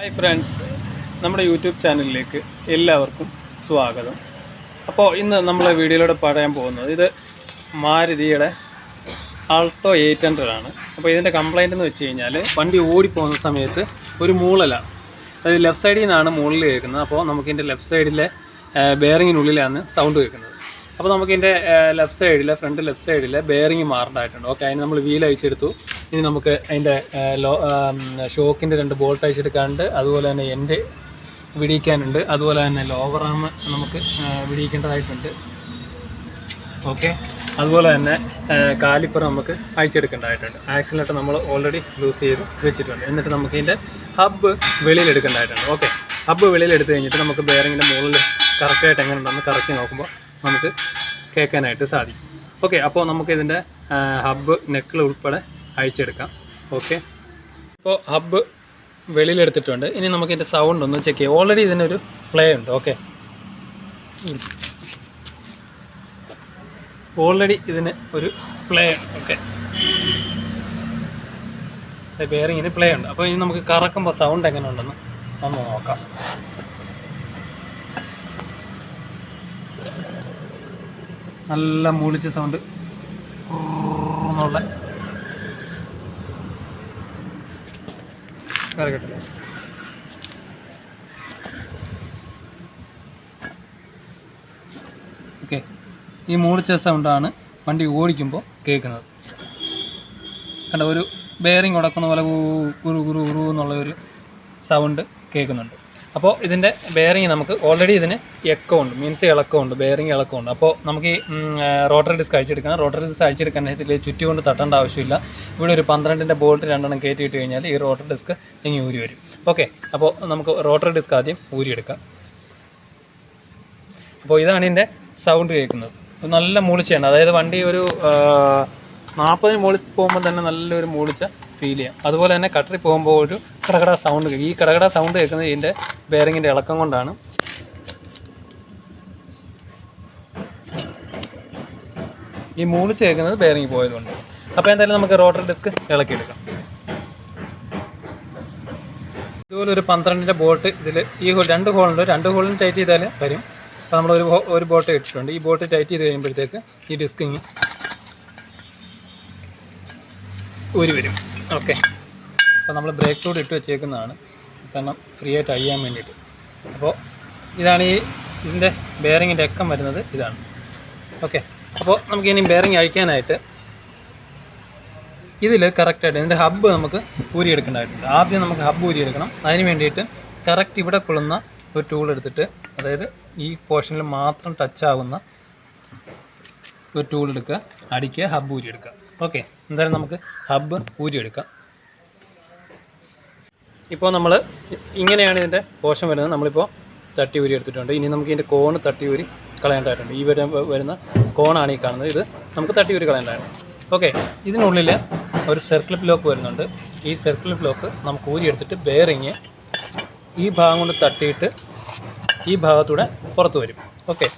Hi friends, നമ്മുടെ YouTube ചാനലിലേക്ക് എല്ലാവർക്കും സ്വാഗതം. അപ്പോൾ ഇന്ന് നമ്മൾ വീഡിയോയിലൂടെ പറയാൻ പോകുന്നത് ഇത് മാരുതിയുടെ ആൾട്ടോ 800 ആണ്. അപ്പോൾ ഇതിൻ്റെ കംപ്ലൈൻറ്റ് എന്ന് വെച്ച് കഴിഞ്ഞാൽ വണ്ടി ഓടിപ്പോകുന്ന സമയത്ത് ഒരു മൂളലാണ്. അതായത് ലെഫ്റ്റ് സൈഡിൽ നിന്നാണ് മൂളിൽ കേൾക്കുന്നത്. അപ്പോൾ നമുക്കിതിൻ്റെ ലെഫ്റ്റ് സൈഡിലെ ബെയറിങ്ങിനുള്ളിലാണ് സൗണ്ട് കേൾക്കുന്നത്. അപ്പോൾ നമുക്കിതിൻ്റെ ഫ്രണ്ട് ലെഫ്റ്റ് സൈഡിലെ ബെയറിങ് മാറേണ്ടതായിട്ടുണ്ട്. ഓക്കെ, അതിന് നമ്മൾ വീൽ അഴിച്ചെടുത്തു. ഇനി നമുക്ക് അതിൻ്റെ ഷോക്കിൻ്റെ 2 ബോൾട്ട് അഴിച്ചെടുക്കാനുണ്ട്. അതുപോലെ തന്നെ എൻ്റെ വിടിയിക്കാനുണ്ട്. അതുപോലെ തന്നെ ലോവർ ആം നമുക്ക് വിടിയിക്കേണ്ടതായിട്ടുണ്ട്. ഓക്കെ, അതുപോലെ തന്നെ കാലിപ്പർ നമുക്ക് അഴിച്ചെടുക്കേണ്ടതായിട്ടുണ്ട്. ആക്സിലേറ്റർ നമ്മൾ ഓൾറെഡി ലൂസ് ചെയ്ത് വെച്ചിട്ടുണ്ട്. എന്നിട്ട് നമുക്ക് ഇതിൻ്റെ ഹബ്ബ് വെളിയിലെടുക്കേണ്ടതായിട്ടുണ്ട്. ഓക്കെ, ഹബ്ബ് വെളിയിലെടുത്ത് കഴിഞ്ഞിട്ട് നമുക്ക് ബെയറിങ്ങിൻ്റെ മുകളിൽ കറക്റ്റായിട്ട് എങ്ങനെ ഉണ്ടെന്ന് കറക്റ്റ് നോക്കുമ്പോൾ നമുക്ക് കേൾക്കാനായിട്ട് സാധിക്കും. ഓക്കെ, അപ്പോൾ നമുക്കിതിൻ്റെ ഹബ്ബ് നെക്കിൾ ഉൾപ്പെടെ അഴിച്ചെടുക്കാം. ഓക്കെ, ഇപ്പോൾ ഹബ്ബ് വെളിയിലെടുത്തിട്ടുണ്ട്. ഇനി നമുക്കിതിൻ്റെ സൗണ്ട് ഒന്ന് ചെക്ക് ചെയ്യാം. ഓൾറെഡി ഇതിനൊരു പ്ലേ ഉണ്ട്. ഓക്കെ, ഓൾറെഡി ഇതിന് ഒരു പ്ലേ ഉണ്ട്. ഓക്കെ, ബെയറിങ്ങിന് പ്ലേ ഉണ്ട്. അപ്പോൾ ഇനി നമുക്ക് കറക്കുമ്പോൾ സൗണ്ട് എങ്ങനെ ഉണ്ടെന്ന് ഒന്ന് നോക്കാം. നല്ല മൂളിച്ച സൗണ്ട് എന്നുള്ള കറക്കട്ടില്ല. ഓക്കെ, ഈ മൂളിച്ച സൗണ്ടാണ് വണ്ടി ഓടിക്കുമ്പോൾ കേൾക്കുന്നത്. കണ്ട, ഒരു ബെയറിങ് ഉടക്കുന്ന പോലെ ഉരു ഉരു ഉരു എന്നുള്ള ഒരു സൗണ്ട് കേൾക്കുന്നുണ്ട്. അപ്പോൾ ഇതിൻ്റെ ബെയറിങ് നമുക്ക് ഓൾറെഡി ഇതിന് എക്കമുണ്ട്, മീൻസ് ഇളക്കമുണ്ട്, ബെയറിങ് ഇളക്കമുണ്ട്. അപ്പോൾ നമുക്ക് ഈ റോട്ടറി ഡിസ്ക് അഴിച്ചെടുക്കണം. റോട്ടറി ഡിസ്ക് അഴിച്ചെടുക്കാൻ ഇതിൽ ചുറ്റി കൊണ്ട് തട്ടേണ്ട ആവശ്യമില്ല. ഇവിടെ ഒരു 12-ൻ്റെ ബോൾട്ട് 2 കയറ്റിയിട്ട് കഴിഞ്ഞാൽ ഈ റോട്ടറി ഡിസ്ക് ഇങ്ങനെ ഊരി വരും. ഓക്കെ, അപ്പോൾ നമുക്ക് റോട്ടറി ഡിസ്ക് ആദ്യം ഊരിയെടുക്കാം. അപ്പോൾ ഇതാണ് ഇതിൻ്റെ സൗണ്ട് കേൾക്കുന്നത്. നല്ല മൂളിച്ചയാണ്. അതായത് വണ്ടി ഒരു 40 മുകളിൽ പോകുമ്പോൾ തന്നെ നല്ലൊരു മൂളിച്ച ഫീൽ ചെയ്യാം. അതുപോലെ തന്നെ കട്ടറി പോകുമ്പോൾ ഒരു കടകട സൗണ്ട് കേൾക്കും. ഈ കടകട സൗണ്ട് കേൾക്കുന്നത് ഇതിൻ്റെ ബെയറിങ്ങിൻ്റെ ഇളക്കം കൊണ്ടാണ്. ഈ മൂളിച്ച് കേൾക്കുന്നത് ബെയറിങ് പോയതുകൊണ്ട്. അപ്പോൾ എന്തായാലും നമുക്ക് റോട്ടറി ഡിസ്ക് ഇളക്കിയെടുക്കാം. ഇതുപോലെ ഒരു 12-ൻ്റെ ബോൾട്ട് ഇതിൽ ഈ 2 ഹോളുണ്ട്. 2 ഹോളിന് ടൈറ്റ് ചെയ്താൽ വരും. അപ്പോൾ നമ്മൾ ഒരു ബോൾട്ട് ഇട്ടിട്ടുണ്ട്. ഈ ബോൾട്ട് ടൈറ്റ് ചെയ്ത് കഴിയുമ്പോഴത്തേക്ക് ഈ ഡിസ്ക് ഇങ്ങനെ ഊരി വരും. ഓക്കെ, അപ്പോൾ നമ്മൾ ബ്രേക്ക് ടൂഡ് ഇട്ട് വെച്ചേക്കുന്നതാണ്, കാരണം ഫ്രീ ആയിട്ട് അഴിയാൻ വേണ്ടിയിട്ട്. അപ്പോൾ ഇതാണ് ഇതിൻ്റെ ബെയറിങ്ങിൻ്റെ എക്കം വരുന്നത് ഇതാണ്. ഓക്കെ, അപ്പോൾ നമുക്ക് ഇനി ബെയറിങ് അഴിക്കാനായിട്ട് ഇതിൽ കറക്റ്റായിട്ട് ഇതിൻ്റെ ഹബ്ബ് നമുക്ക് ഊരിയെടുക്കേണ്ടതായിട്ടുണ്ട്. ആദ്യം നമുക്ക് ഹബ്ബ് ഊരിയെടുക്കണം. അതിന് വേണ്ടിയിട്ട് കറക്റ്റ് ഇവിടെ കൊള്ളുന്ന ഒരു ടൂൾ എടുത്തിട്ട്, അതായത് ഈ പോർഷനിൽ മാത്രം ടച്ച് ആവുന്ന ഒരു ടൂൾ എടുക്കുക, അടിക്കുക, ഹബ്ബ് ഊരിയെടുക്കുക. ഓക്കെ, എന്തായാലും നമുക്ക് ഹബ്ബ് ഊരിയെടുക്കാം. ഇപ്പോൾ നമ്മൾ ഇങ്ങനെയാണ് ഇതിൻ്റെ പോർഷൻ വരുന്നത്. നമ്മളിപ്പോൾ തട്ടി ഊരി എടുത്തിട്ടുണ്ട്. ഇനി നമുക്ക് ഇതിൻ്റെ കോണ് തട്ടി ഊരി കളയേണ്ടതായിട്ടുണ്ട്. ഈ വരുന്ന കോണാണ് ഈ കാണുന്നത്. ഇത് നമുക്ക് തട്ടി ഊരി കളയേണ്ടതാണ്. ഓക്കെ, ഇതിനുള്ളിൽ ഒരു സർക്കിൾ ബ്ലോക്ക് വരുന്നുണ്ട്. ഈ സർക്കിൾ ബ്ലോക്ക് നമുക്ക് ഊരിയെടുത്തിട്ട് ബെയറിങ് ഈ ഭാഗം കൊണ്ട് തട്ടിയിട്ട് ഈ ഭാഗത്തൂടെ പുറത്ത് വരും. ഓക്കെ,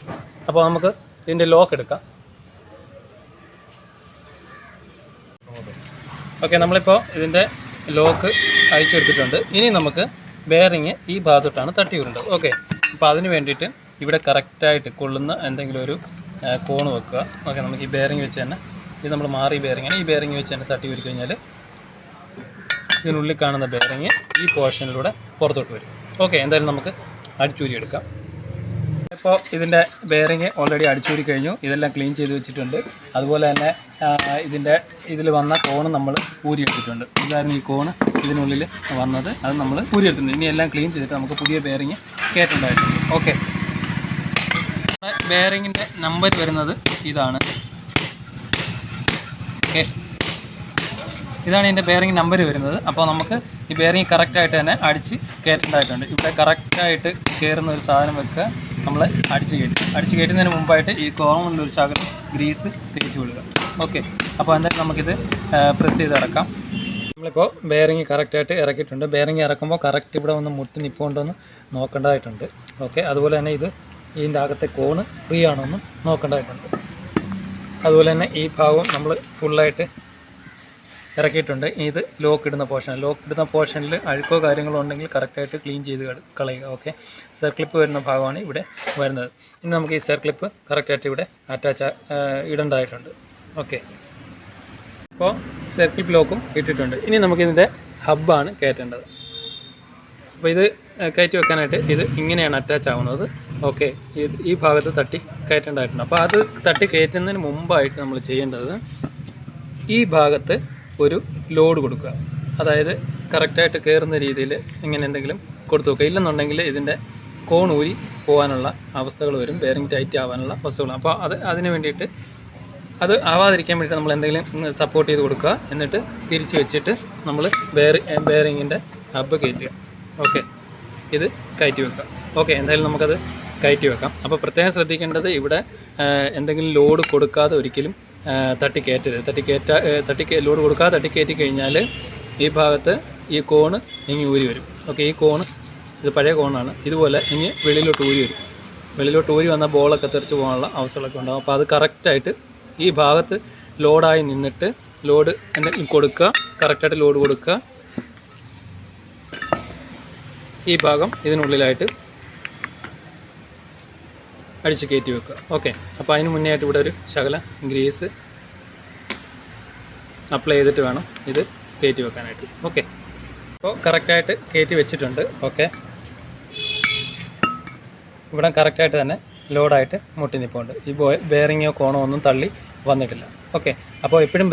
അപ്പോൾ നമുക്ക് ഇതിൻ്റെ ലോക്ക് എടുക്കാം. ഓക്കെ, നമ്മളിപ്പോൾ ഇതിൻ്റെ ലോക്ക് അഴിച്ചെടുത്തിട്ടുണ്ട്. ഇനി നമുക്ക് ബെയറിങ് ഈ ഭാഗത്തോട്ടാണ് തട്ടി വരുന്നത്. ഓക്കെ, അപ്പോൾ അതിന് വേണ്ടിയിട്ട് ഇവിടെ കറക്റ്റായിട്ട് കൊള്ളുന്ന എന്തെങ്കിലും ഒരു കോണ് വെക്കുക. ഓക്കെ, നമുക്ക് ഈ ബെയറിങ് വെച്ച് തന്നെ, ഇത് നമ്മൾ മാറി ബെയറിങ്ങിന് ഈ ബെയറിങ് വെച്ച് തന്നെ തട്ടി വരി കഴിഞ്ഞാൽ ഇതിനുള്ളിൽ കാണുന്ന ബെയറിങ് ഈ പോർഷനിലൂടെ പുറത്തോട്ട് വരും. ഓക്കെ, എന്തായാലും നമുക്ക് അടിച്ചൂരി എടുക്കാം. ഇപ്പോൾ ഇതിൻ്റെ ബെയറിങ് ഓൾറെഡി അടിച്ചൂരി കഴിഞ്ഞു. ഇതെല്ലാം ക്ലീൻ ചെയ്ത് വെച്ചിട്ടുണ്ട്. അതുപോലെ തന്നെ ഇതിൽ വന്ന കോണ് നമ്മൾ ഊരിയെടുത്തിട്ടുണ്ട്. ഇതായിരുന്നു ഈ കോണ് ഇതിനുള്ളിൽ വന്നത്, അത് നമ്മൾ ഊരിയെടുത്തിട്ടുണ്ട്. ഇനി എല്ലാം ക്ലീൻ ചെയ്തിട്ട് നമുക്ക് പുതിയ ബെയറിങ് കയറ്റേണ്ടതായിട്ടുണ്ട്. ഓക്കെ, ബെയറിങ്ങിൻ്റെ നമ്പർ വരുന്നത് ഇതാണ്. ഓക്കെ, ഇതാണ് ഇതിൻ്റെ ബെയറിങ് നമ്പർ വരുന്നത്. അപ്പോൾ നമുക്ക് ഈ ബെയറിങ് കറക്റ്റായിട്ട് തന്നെ അടിച്ച് കയറ്റേണ്ടതായിട്ടുണ്ട്. ഇവിടെ കറക്റ്റായിട്ട് കയറുന്ന ഒരു സാധനം വെക്കുക, നമ്മൾ അടിച്ച് കയറ്റുന്നതിന് മുമ്പായിട്ട് ഈ കോർണറിലൊരു ശകലം ഗ്രീസ് തേച്ച് വിടുക. ഓക്കെ, അപ്പോൾ എന്തായാലും നമുക്കിത് പ്രസ് ചെയ്ത് ഇറക്കാം. നമ്മളിപ്പോൾ ബെയറിങ് കറക്റ്റായിട്ട് ഇറക്കിയിട്ടുണ്ട്. ബെയറിങ് ഇറക്കുമ്പോൾ കറക്റ്റ് ഇവിടെ ഒന്ന് മുട്ടി നിൽപ്പുണ്ടോയെന്ന് നോക്കേണ്ടതായിട്ടുണ്ട്. ഓക്കെ, അതുപോലെ തന്നെ ഇതിൻ്റെ അകത്തെ കോണ് ഫ്രീ ആണോ എന്ന് നോക്കേണ്ടതായിട്ടുണ്ട്. അതുപോലെ തന്നെ ഈ ഭാഗം നമ്മൾ ഫുള്ളായിട്ട് ഇറക്കിയിട്ടുണ്ട്. ഇത് ലോക്ക് ഇടുന്ന പോർഷനിൽ അഴുക്കോ കാര്യങ്ങളോ ഉണ്ടെങ്കിൽ കറക്റ്റായിട്ട് ക്ലീൻ ചെയ്ത് കളയുക. ഓക്കെ, സെയർ ക്ലിപ്പ് വരുന്ന ഭാഗമാണ് ഇവിടെ വരുന്നത്. ഇനി നമുക്ക് ഈ സെയർ ക്ലിപ്പ് കറക്റ്റായിട്ട് ഇവിടെ ഇടേണ്ടതായിട്ടുണ്ട്. ഓക്കെ, അപ്പോൾ സെയർ ക്ലിപ്പ് ലോക്കും ഇട്ടിട്ടുണ്ട്. ഇനി നമുക്കിതിൻ്റെ ഹബ്ബാണ് കയറ്റേണ്ടത്. അപ്പോൾ ഇത് കയറ്റി വെക്കാനായിട്ട് ഇത് ഇങ്ങനെയാണ് അറ്റാച്ച് ആവുന്നത്. ഓക്കെ, ഈ ഭാഗത്ത് തട്ടി കയറ്റേണ്ടതായിട്ടുണ്ട്. അപ്പോൾ അത് തട്ടി കയറ്റുന്നതിന് മുമ്പായിട്ട് നമ്മൾ ചെയ്യേണ്ടത് ഈ ഭാഗത്ത് ഒരു ലോഡ് കൊടുക്കുക. അതായത് കറക്റ്റായിട്ട് കയറുന്ന രീതിയിൽ ഇങ്ങനെ എന്തെങ്കിലും കൊടുത്തു വെക്കുക. ഇല്ലെന്നുണ്ടെങ്കിൽ ഇതിൻ്റെ കോൺ ഊരി പോകാനുള്ള അവസ്ഥകൾ വരും, ബെയറിംഗ് ടൈറ്റ് ആവാനുള്ള അവസ്ഥകൾ. അപ്പോൾ അതിന് വേണ്ടിയിട്ട് അത് ആവാതിരിക്കാൻ വേണ്ടിയിട്ട് നമ്മൾ എന്തെങ്കിലും സപ്പോർട്ട് ചെയ്ത് കൊടുക്കുക. എന്നിട്ട് തിരിച്ച് വെച്ചിട്ട് നമ്മൾ ബെയറിങ്ങിൻ്റെ ഹബ്ബ് കയറ്റുക. ഓക്കെ, ഇത് കയറ്റി വെക്കുക. ഓക്കെ, എന്തായാലും നമുക്കത് കയറ്റി വെക്കാം. അപ്പോൾ പ്രത്യേകം ശ്രദ്ധിക്കേണ്ടത് ഇവിടെ എന്തെങ്കിലും ലോഡ് കൊടുക്കാതെ ഒരിക്കലും തട്ടി കയറ്റരുത്. ലോഡ് കൊടുക്കാതെ തട്ടി കയറ്റി കഴിഞ്ഞാൽ ഈ ഭാഗത്ത് ഈ കോണ് ഇങ്ങി ഊരി വരും. ഓക്കെ, ഈ കോണ് ഇത് പഴയ കോണാണ്, ഇതുപോലെ ഇങ്ങി വെളിയിലോട്ട് ഊരി വരും. വെളിയിലോട്ട് ഊരി വന്ന ബോളൊക്കെ തെറിച്ച് പോകാനുള്ള അവസ്ഥകളൊക്കെ ഉണ്ടാകും. അപ്പോൾ അത് കറക്റ്റായിട്ട് ഈ ഭാഗത്ത് ലോഡായി നിന്നിട്ട് ലോഡ് എന്തെങ്കിലും കൊടുക്കുക, കറക്റ്റായിട്ട് ലോഡ് കൊടുക്കുക. ഈ ഭാഗം ഇതിനുള്ളിലായിട്ട് അടിച്ച് കയറ്റി വെക്കുക. ഓക്കെ, അപ്പോൾ അതിന് മുന്നേ ആയിട്ട് ഇവിടെ ഒരു ശകലം ഗ്രീസ് അപ്ലൈ ചെയ്തിട്ട് വേണം ഇത് കയറ്റി വെക്കാനായിട്ട്. ഓക്കെ, അപ്പോൾ കറക്റ്റായിട്ട് കയറ്റി വെച്ചിട്ടുണ്ട്. ഓക്കെ, ഇവിടെ കറക്റ്റായിട്ട് തന്നെ ലോഡായിട്ട് മുട്ടി നിൽപ്പുണ്ട്. ഈ ബെയറിങ്ങോ കോണോ ഒന്നും തള്ളി വന്നിട്ടില്ല. ഓക്കെ, അപ്പോൾ എപ്പോഴും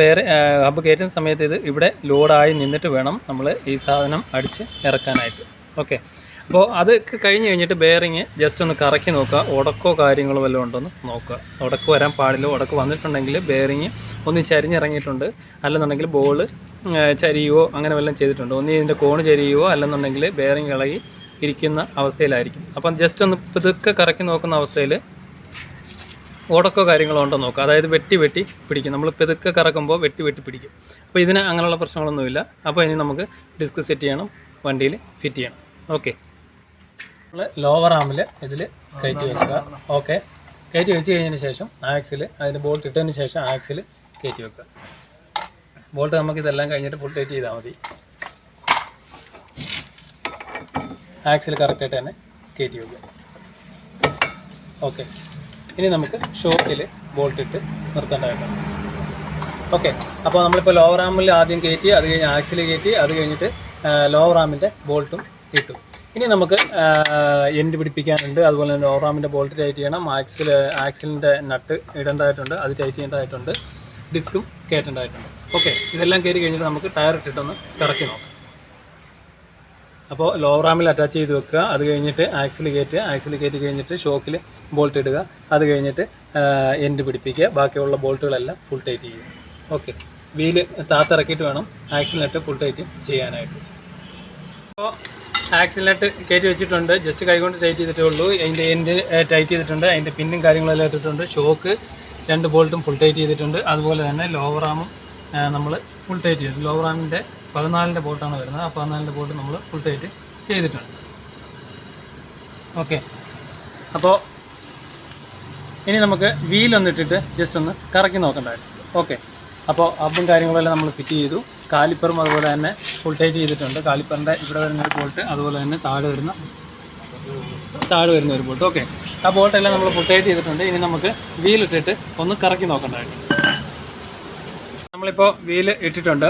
ഹബ്ബ് കയറ്റുന്ന സമയത്ത് ഇത് ഇവിടെ ലോഡായി നിന്നിട്ട് വേണം നമ്മൾ ഈ സാധനം അടിച്ച് ഇറക്കാനായിട്ട്. ഓക്കെ, അപ്പോൾ അത് കഴിഞ്ഞ് കഴിഞ്ഞിട്ട് ബെയറിങ് ജസ്റ്റ് ഒന്ന് കറക്കി നോക്കുക. ഉടക്കോ കാര്യങ്ങളോ വല്ലതും ഉണ്ടോയെന്ന് നോക്കുക. ഉടക്ക് വരാൻ പാടില്ല. ഉടക്ക് വന്നിട്ടുണ്ടെങ്കിൽ ബെയറിങ് ഒന്ന് ചരിഞ്ഞിറങ്ങിയിട്ടുണ്ട്, അല്ലെന്നുണ്ടെങ്കിൽ ബോൾ ചരിയുവോ അങ്ങനെ വല്ലതും ചെയ്തിട്ടുണ്ട്. ഒന്ന് ഇതിൻ്റെ കോണ് ചരിയുവോ അല്ലെന്നുണ്ടെങ്കിൽ ബെയറിങ് ഇളകി ഇരിക്കുന്ന അവസ്ഥയിലായിരിക്കും. അപ്പം ജസ്റ്റ് ഒന്ന് ഇതൊക്കെ കറക്കി നോക്കുന്ന അവസ്ഥയിൽ ഉടക്കോ കാര്യങ്ങളോ ഉണ്ടോ നോക്കുക. അതായത് വെട്ടി പിടിക്കും. നമ്മൾ ഇതൊക്കെ കറക്കുമ്പോൾ വെട്ടി പിടിക്കും. അപ്പോൾ ഇതിന് അങ്ങനെയുള്ള പ്രശ്നങ്ങളൊന്നുമില്ല. അപ്പോൾ ഇനി നമുക്ക് ഡിസ്ക് സെറ്റ് ചെയ്യണം, വണ്ടിയിൽ ഫിറ്റ് ചെയ്യണം. ഓക്കെ, നമ്മൾ ലോവർ ആമിൽ ഇതിൽ കയറ്റി വെക്കുക. ഓക്കെ, കയറ്റി വെച്ച് കഴിഞ്ഞതിന് ശേഷം ആക്സിൽ അതിന് ബോൾട്ട് ഇട്ടതിന് ശേഷം ആക്സിൽ കയറ്റി വെക്കുക. ബോൾട്ട് നമുക്കിതെല്ലാം കഴിഞ്ഞിട്ട് ഫുൾ ടൈറ്റ് ചെയ്താൽ മതി. ആക്സിൽ കറക്റ്റായിട്ട് തന്നെ കയറ്റി വെക്കുക. ഓക്കെ, ഇനി നമുക്ക് ഷോക്കിൽ ബോൾട്ട് ഇട്ട് നിർത്തേണ്ടതായിട്ടുണ്ട്. ഓക്കെ, അപ്പോൾ നമ്മളിപ്പോൾ ലോവർ ആമിൽ ആദ്യം കയറ്റി, അത് കഴിഞ്ഞ് ആക്സിൽ കയറ്റി, അത് കഴിഞ്ഞിട്ട് ലോവർ ആമിൻ്റെ ബോൾട്ടും ഇട്ടു. ഇനി നമുക്ക് എൻഡ് പിടിപ്പിക്കാനുണ്ട്. അതുപോലെ തന്നെ ലോവർ ആമിൻ്റെ ബോൾട്ട് ടൈറ്റ് ചെയ്യണം. ആക്സിലിൻ്റെ നട്ട് ഇടേണ്ടതായിട്ടുണ്ട്, അത് ടൈറ്റ് ചെയ്യേണ്ടതായിട്ടുണ്ട്. ഡിസ്കും കയറ്റേണ്ടതായിട്ടുണ്ട്. ഓക്കെ, ഇതെല്ലാം കയറി കഴിഞ്ഞിട്ട് നമുക്ക് ടയർ ഇട്ടിട്ടൊന്ന് കറക്കി നോക്കാം. അപ്പോൾ ലോവർ ആമിൽ അറ്റാച്ച് ചെയ്ത് വെക്കുക. അത് കഴിഞ്ഞിട്ട് ആക്സിൽ കയറ്റി കഴിഞ്ഞിട്ട് ഷോക്കിൽ ബോൾട്ട് ഇടുക. അത് കഴിഞ്ഞിട്ട് എൻഡ് പിടിപ്പിക്കുക. ബാക്കിയുള്ള ബോൾട്ടുകളെല്ലാം ഫുൾ ടൈറ്റ് ചെയ്യുക. ഓക്കെ, വീല് താത്തിറക്കിയിട്ട് വേണം ആക്സിലിനട്ട് ഫുൾ ടൈറ്റ് ചെയ്യാനായിട്ട്. അപ്പോൾ ആക്സിലിനട്ട് കയറ്റി വെച്ചിട്ടുണ്ട്. ജസ്റ്റ് കൈകൊണ്ട് ടൈറ്റ് ചെയ്തിട്ടേ ഉള്ളൂ. അതിൻ്റെ എൻഡ് ടൈറ്റ് ചെയ്തിട്ടുണ്ട്. അതിൻ്റെ പിന്നും കാര്യങ്ങളെല്ലാം ഇട്ടിട്ടുണ്ട്. ഷോക്ക് 2 ബോൾട്ടും ഫുൾ ടൈറ്റ് ചെയ്തിട്ടുണ്ട്. അതുപോലെ തന്നെ ലോവർ ആമും നമ്മൾ ഫുൾ ടൈറ്റ് ചെയ്തു. ലോവർ ആമിൻ്റെ 14ൻ്റെ ബോൾട്ടാണ് വരുന്നത്. ആ 14ൻ്റെ ബോൾട്ട് നമ്മൾ ഫുൾ ടൈറ്റ് ചെയ്തിട്ടുണ്ട്. ഓക്കെ, അപ്പോൾ ഇനി നമുക്ക് വീലൊന്നിട്ടിട്ട് ജസ്റ്റ് ഒന്ന് കറക്കി നോക്കേണ്ടതായിട്ടുണ്ട്. ഓക്കെ, അപ്പോൾ ഹബ്ബും കാര്യങ്ങളെല്ലാം നമ്മൾ ഫിറ്റ് ചെയ്തു. കാലിപ്പറും അതുപോലെ തന്നെ ഫുൾ ടൈറ്റ് ചെയ്തിട്ടുണ്ട്. കാലിപ്പറിൻ്റെ ഇവിടെ വരുന്ന ഒരു ബോൾട്ട്, അതുപോലെ തന്നെ താഴെ വരുന്ന ഒരു ബോൾട്ട്. ഓക്കെ, ആ ബോൾട്ടെല്ലാം നമ്മൾ ഫുൾ ടൈറ്റ് ചെയ്തിട്ടുണ്ട്. ഇനി നമുക്ക് വീലിട്ടിട്ട് ഒന്ന് കറക്കി നോക്കേണ്ടതായിട്ടുണ്ട്. നമ്മളിപ്പോൾ വീല് ഇട്ടിട്ടുണ്ട്.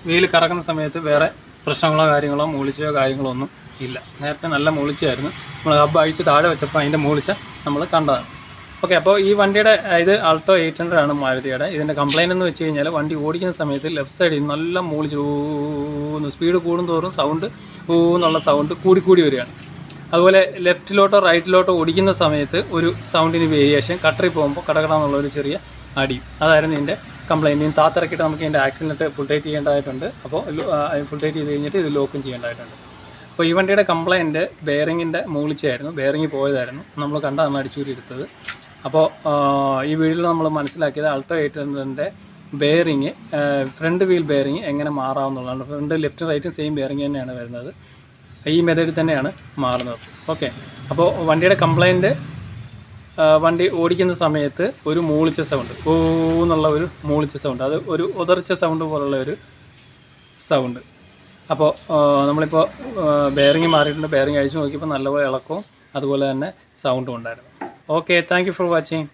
വീല് കറക്കുന്ന സമയത്ത് വേറെ പ്രശ്നങ്ങളോ കാര്യങ്ങളോ മൂളിച്ചയോ കാര്യങ്ങളോ ഒന്നും ഇല്ല. നേരത്തെ നല്ല മൂളിച്ചയായിരുന്നു. നമ്മൾ ഹബ്ബ് അഴിച്ച് താഴെ വെച്ചപ്പോൾ അതിൻ്റെ മൂളിച്ച നമ്മൾ കണ്ടതാണ്. ഓക്കെ, അപ്പോൾ ഈ വണ്ടിയുടെ ഇത് ആൾട്ടോ 800 ആണ് മാരുതിയുടെ. ഇതിൻ്റെ കംപ്ലയിൻ്റ് എന്ന് വെച്ച് കഴിഞ്ഞാൽ വണ്ടി ഓടിക്കുന്ന സമയത്ത് ലെഫ്റ്റ് സൈഡിൽ നല്ല മൂളിച്ച് സ്പീഡ് കൂടുന്തോറും സൗണ്ട് എന്നുള്ള സൗണ്ട് കൂടി വരികയാണ്. അതുപോലെ ലെഫ്റ്റിലോട്ടോ റൈറ്റിലോട്ടോ ഓടിക്കുന്ന സമയത്ത് ഒരു സൗണ്ടിന് വേരിയേഷൻ, കട്ടറിൽ പോകുമ്പോൾ കടകടാന്നുള്ളൊരു ചെറിയ അടി. അതായിരുന്നു ഇതിൻ്റെ കംപ്ലയിൻറ്റ്. ഇനി താത്തിറക്കിയിട്ട് നമുക്ക് ഇതിൻ്റെ ആക്സിലിനട്ട് ഫുൾ ടൈറ്റ് ചെയ്യേണ്ടതായിട്ടുണ്ട്. അപ്പോൾ ഫുൾ ടൈറ്റ് ചെയ്ത് കഴിഞ്ഞിട്ട് ഇത് ലോക്കും ചെയ്യേണ്ടതായിട്ടുണ്ട്. അപ്പോൾ ഈ വണ്ടിയുടെ കംപ്ലയിൻറ്റ് ബെയറിങ്ങിൻ്റെ മൂളിച്ചായിരുന്നു. ബെയറിങ് പോയതായിരുന്നു. നമ്മൾ കണ്ടാണ് അടിച്ചൂരി എടുത്തത്. അപ്പോൾ ഈ വീഡിയോയിൽ നമ്മൾ മനസ്സിലാക്കിയത് ആൾട്ടോ 800ൻ്റെ ബെയറിങ്, ഫ്രണ്ട് വീൽ ബെയറിങ് എങ്ങനെ മാറാമെന്നുള്ളതാണ്. ഫ്രണ്ട് ലെഫ്റ്റ് റൈറ്റും സെയിം ബെയറിങ് തന്നെയാണ് വരുന്നത്. ഈ മെത്തേഡിൽ തന്നെയാണ് മാറുന്നത്. ഓക്കെ, അപ്പോൾ വണ്ടിയുടെ കംപ്ലയിൻറ്റ് വണ്ടി ഓടിക്കുന്ന സമയത്ത് ഒരു മൂളിച്ച സൗണ്ട്, എന്നുള്ള ഒരു മൂളിച്ച സൗണ്ട്, അത് ഒരു ഉതർച്ച സൗണ്ട് പോലുള്ള ഒരു സൗണ്ട്. അപ്പോൾ നമ്മളിപ്പോൾ ബെയറിങ് മാറിയിട്ടുണ്ട്. ബെയറിങ് അഴിച്ച് നോക്കിയപ്പോൾ നല്ലപോലെ ഇളക്കവും അതുപോലെ തന്നെ സൗണ്ടും ഉണ്ടായിരുന്നു. Okay, thank you for watching.